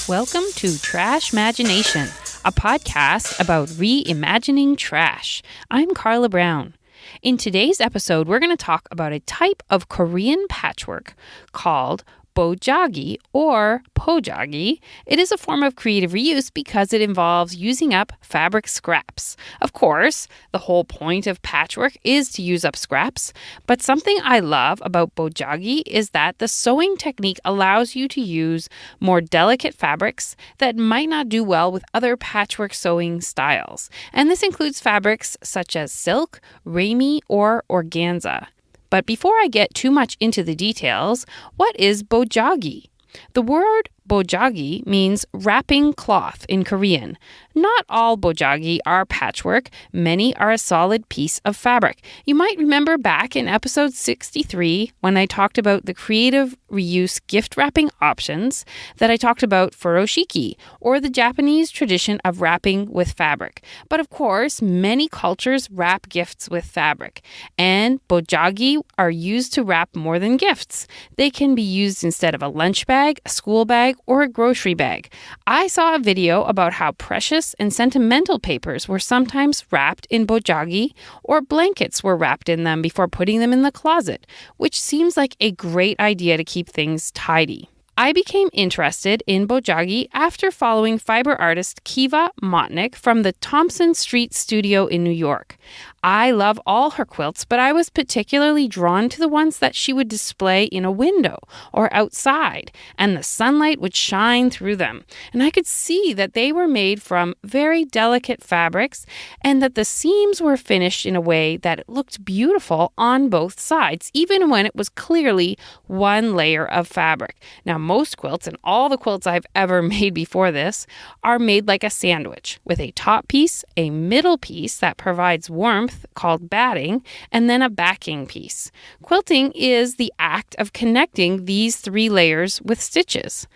Welcome to Trashmagination, a podcast about reimagining trash. I'm Carla Brown. In today's episode, we're going to talk about a type of Korean patchwork called Bojagi or Pojagi. It is a form of creative reuse because it involves using up fabric scraps. Of course, the whole point of patchwork is to use up scraps, but something I love about Bojagi is that the sewing technique allows you to use more delicate fabrics that might not do well with other patchwork sewing styles. And this includes fabrics such as silk, ramie, or organza. But before I get too much into the details, what is Bojagi? The word Bojagi means wrapping cloth in Korean. Not all Bojagi are patchwork. Many are a solid piece of fabric. You might remember back in episode 63 when I talked about the creative reuse gift wrapping options that I talked about furoshiki, or the Japanese tradition of wrapping with fabric. But of course, many cultures wrap gifts with fabric, and Bojagi are used to wrap more than gifts. They can be used instead of a lunch bag, a school bag, or a grocery bag. I saw a video about how precious and sentimental papers were sometimes wrapped in Bojagi, or blankets were wrapped in them before putting them in the closet, which seems like a great idea to keep things tidy. I became interested in Bojagi after following fiber artist Kiva Motnick from the Thompson Street studio in New York. I love all her quilts, but I was particularly drawn to the ones that she would display in a window or outside, and the sunlight would shine through them. And I could see that they were made from very delicate fabrics and that the seams were finished in a way that it looked beautiful on both sides, even when it was clearly one layer of fabric. Now, most quilts, and all the quilts I've ever made before this, are made like a sandwich, with a top piece, a middle piece that provides warmth called batting, and then a backing piece. Quilting is the act of connecting these three layers with stitches.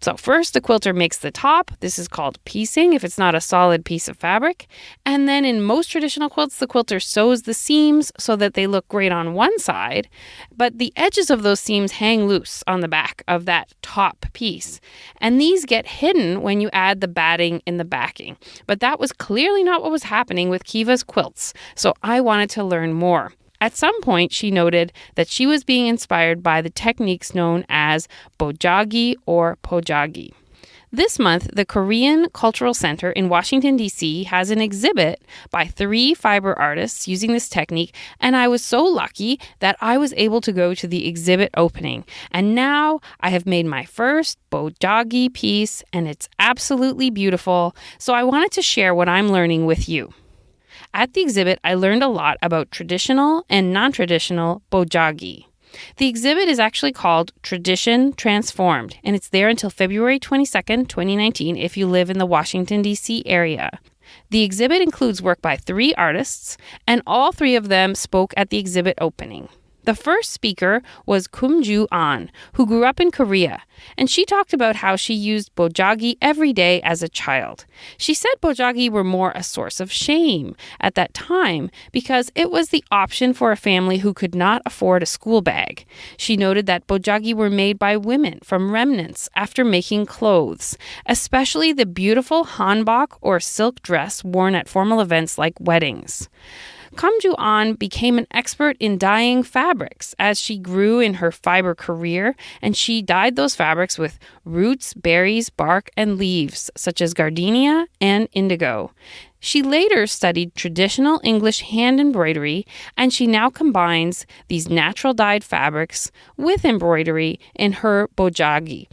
So first, the quilter makes the top. This is called piecing if it's not a solid piece of fabric. And then in most traditional quilts, the quilter sews the seams so that they look great on one side, but the edges of those seams hang loose on the back of that top piece. And these get hidden when you add the batting in the backing. But that was clearly not what was happening with Kiva's quilts, so I wanted to learn more. At some point, she noted that she was being inspired by the techniques known as Bojagi or Pojagi. This month, the Korean Cultural Center in Washington, D.C. has an exhibit by 3 fiber artists using this technique, and I was so lucky that I was able to go to the exhibit opening. And now I have made my first Bojagi piece, and it's absolutely beautiful, so I wanted to share what I'm learning with you. At the exhibit, I learned a lot about traditional and non-traditional Bojagi. The exhibit is actually called Tradition Transformed, and it's there until February 22nd, 2019, if you live in the Washington, D.C. area. The exhibit includes work by 3 artists, and all 3 of them spoke at the exhibit opening. The first speaker was An, who grew up in Korea, and she talked about how she used Bojagi every day as a child. She said Bojagi were more a source of shame at that time because it was the option for a family who could not afford a school bag. She noted that Bojagi were made by women from remnants after making clothes, especially the beautiful hanbok or silk dress worn at formal events like weddings. An became an expert in dyeing fabrics as she grew in her fiber career, and she dyed those fabrics with roots, berries, bark, and leaves, such as gardenia and indigo. She later studied traditional English hand embroidery, and she now combines these natural dyed fabrics with embroidery in her Bojagi.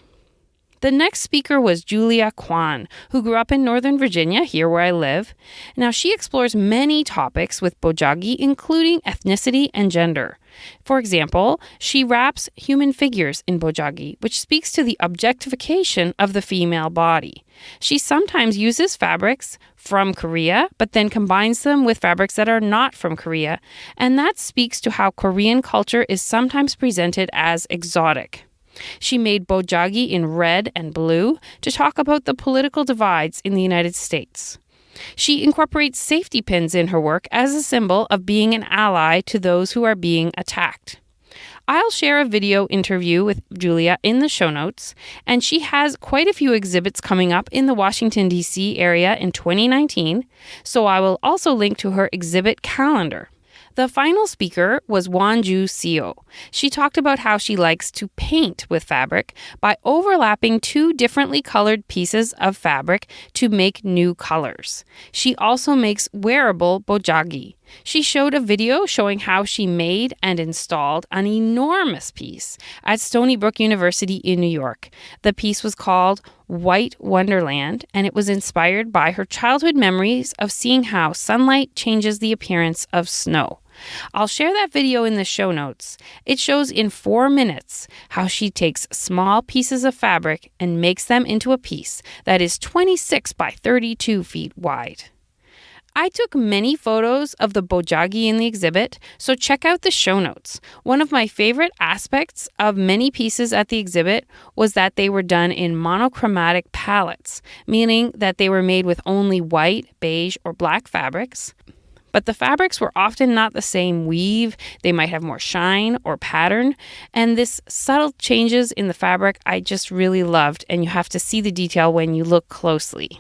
The next speaker was Julia Kwan, who grew up in Northern Virginia, here where I live. Now, she explores many topics with Bojagi, including ethnicity and gender. For example, she wraps human figures in Bojagi, which speaks to the objectification of the female body. She sometimes uses fabrics from Korea, but then combines them with fabrics that are not from Korea, and that speaks to how Korean culture is sometimes presented as exotic. She made Bojagi in red and blue to talk about the political divides in the United States. She incorporates safety pins in her work as a symbol of being an ally to those who are being attacked. I'll share a video interview with Julia in the show notes, and she has quite a few exhibits coming up in the Washington, D.C. area in 2019, so I will also link to her exhibit calendar. The final speaker was Wanju Seo. She talked about how she likes to paint with fabric by overlapping two differently colored pieces of fabric to make new colors. She also makes wearable Bojagi. She showed a video showing how she made and installed an enormous piece at Stony Brook University in New York. The piece was called White Wonderland, and it was inspired by her childhood memories of seeing how sunlight changes the appearance of snow. I'll share that video in the show notes. It shows in 4 minutes how she takes small pieces of fabric and makes them into a piece that is 26 by 32 feet wide. I took many photos of the Bojagi in the exhibit, so check out the show notes. One of my favorite aspects of many pieces at the exhibit was that they were done in monochromatic palettes, meaning that they were made with only white, beige, or black fabrics. But the fabrics were often not the same weave. They might have more shine or pattern. And this subtle changes in the fabric I just really loved, and you have to see the detail when you look closely.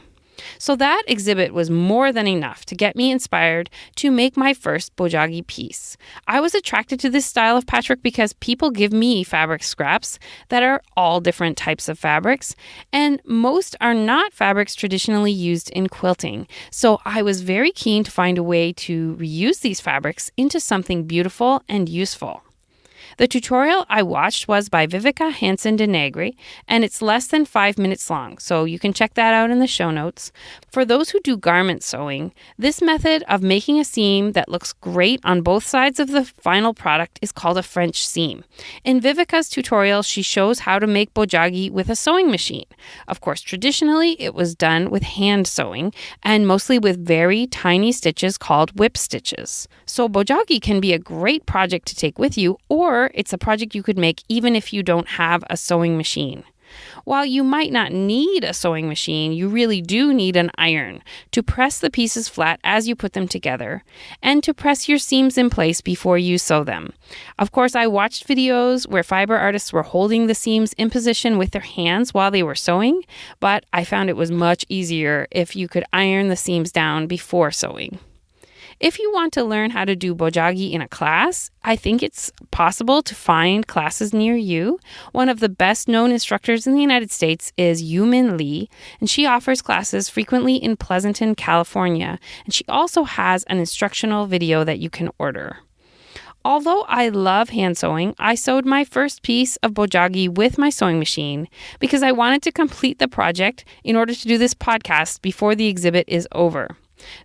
So that exhibit was more than enough to get me inspired to make my first Bojagi piece. I was attracted to this style of patchwork because people give me fabric scraps that are all different types of fabrics, and most are not fabrics traditionally used in quilting. So I was very keen to find a way to reuse these fabrics into something beautiful and useful. The tutorial I watched was by Vivica Hansen de Negri, and it's less than 5 minutes long, so you can check that out in the show notes. For those who do garment sewing, this method of making a seam that looks great on both sides of the final product is called a French seam. In Vivica's tutorial, she shows how to make Bojagi with a sewing machine. Of course, traditionally, it was done with hand sewing, and mostly with very tiny stitches called whip stitches. So Bojagi can be a great project to take with you, or it's a project you could make even if you don't have a sewing machine. While you might not need a sewing machine, you really do need an iron to press the pieces flat as you put them together and to press your seams in place before you sew them. Of course, I watched videos where fiber artists were holding the seams in position with their hands while they were sewing, but I found it was much easier if you could iron the seams down before sewing. If you want to learn how to do Bojagi in a class, I think it's possible to find classes near you. One of the best known instructors in the United States is Yumin Lee, and she offers classes frequently in Pleasanton, California, and she also has an instructional video that you can order. Although I love hand sewing, I sewed my first piece of Bojagi with my sewing machine because I wanted to complete the project in order to do this podcast before the exhibit is over.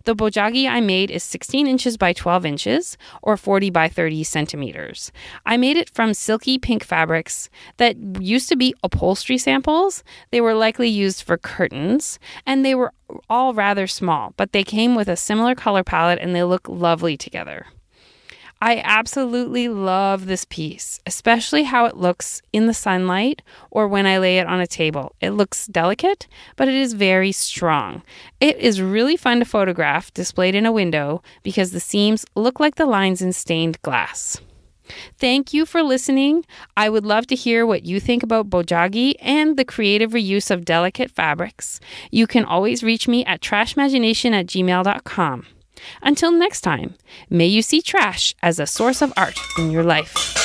The Bojagi I made is 16 inches by 12 inches, or 40 by 30 centimeters. I made it from silky pink fabrics that used to be upholstery samples. They were likely used for curtains, and they were all rather small, but they came with a similar color palette and they look lovely together. I absolutely love this piece, especially how it looks in the sunlight or when I lay it on a table. It looks delicate, but it is very strong. It is really fun to photograph displayed in a window because the seams look like the lines in stained glass. Thank you for listening. I would love to hear what you think about Bojagi and the creative reuse of delicate fabrics. You can always reach me at trashmagination@gmail.com. Until next time, may you see trash as a source of art in your life.